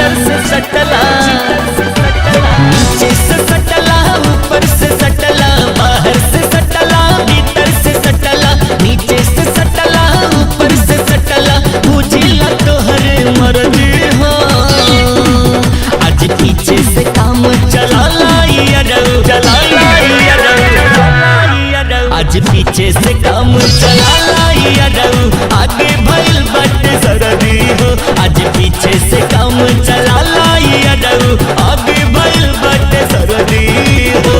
भीतर से सटला, नीचे से सटला, ऊपर से सटला, बाहर से सटला, भीतर से सटला, नीचे से सटला, ऊपर से सटला, बुझिला तोहर मर्जी हो। आज पीछे से काम चलाला चलाला, आज पीछे से काम चलाला, आगे भइल बाटे सरदी हो। आज पीछे से काम चलाला, आगे भइल बाटे सरदी हो।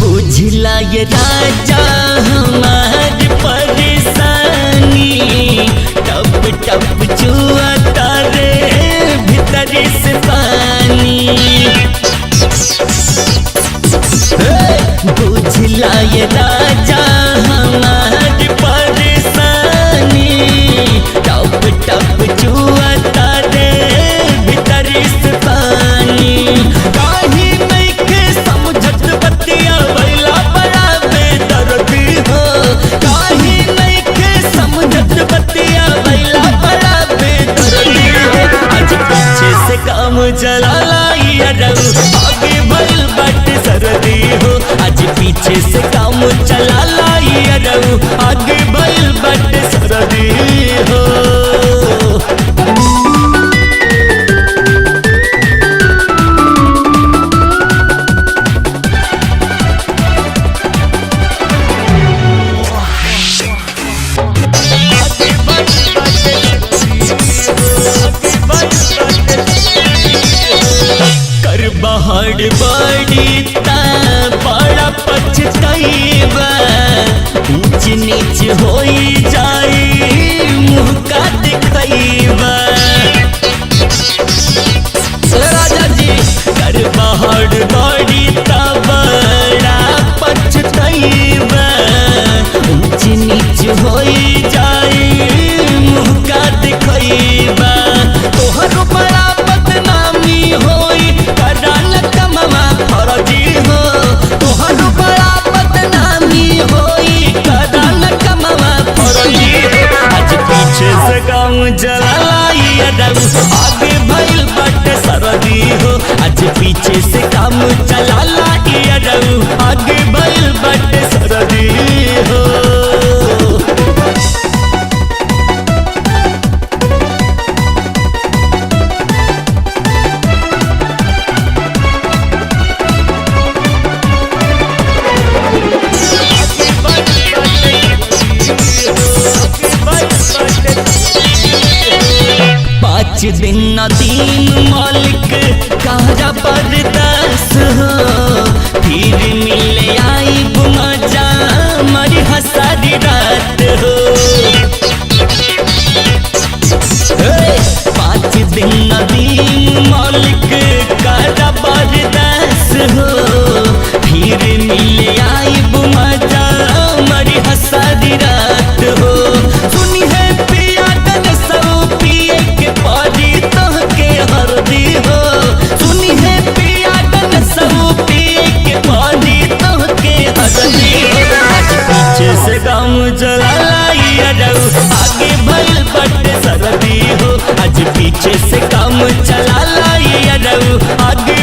बुझला ये राजा हमार परेशानी, टप टप जुआ तारे भीतर से पानी। बुझला ये राजा हमार परेशानी, टप टप जुआ तारे भीतर से पानी। काहे नहीं के समझत बतिया भइला बड़ा बेदर्दी हो। काहे नहीं के समझत बतिया भइला बड़ा बेदर्दी हो। आज पीछे से काम चलाला, आगे भइल बाटे सरदी हो। आज पीछे से काम चलाला, आगे भइल बाटे सरदी हो। कर बहड़ बड़ी ता बड़ा पछताइबा, ऊंच नीच होई जाई मुँह का दिखाइबा। राजा जी कर बहड़ बड़ी ता बड़ा पछताइबा, ऊंच नीच होई जाई मुँह का दिखाइबा। तोहर बड़ा बदनामी होई कराल कमवा फर्जी हो। तोहर बड़ा बदनामी होई कराल कमवा फर्जी हो। आज पीछे से काम चलाला, आगे भइल बाटे सरदी हो। आज पीछे से काम चलाला, आगे भइल बाटे सरदी हो। पाँच दिन न दिन मालिक कहरा बर्दास हो। फिर मिले आई मजा मरी हसारी रात हो। 5 दिन न दिन मालिक कहरा बर्दास हो। फिर मिले आई मजा मरी हसारी रात हो। सुनी है पिया तन सब पिए के पारी तहके हरदी हो। सुनी है पिया तन सब पिए के पारी तहके हरदी हो। आज पीछे से काम चलाला, आगे भइल बाटे सरदी हो। आज पीछे से काम चलाला, आगे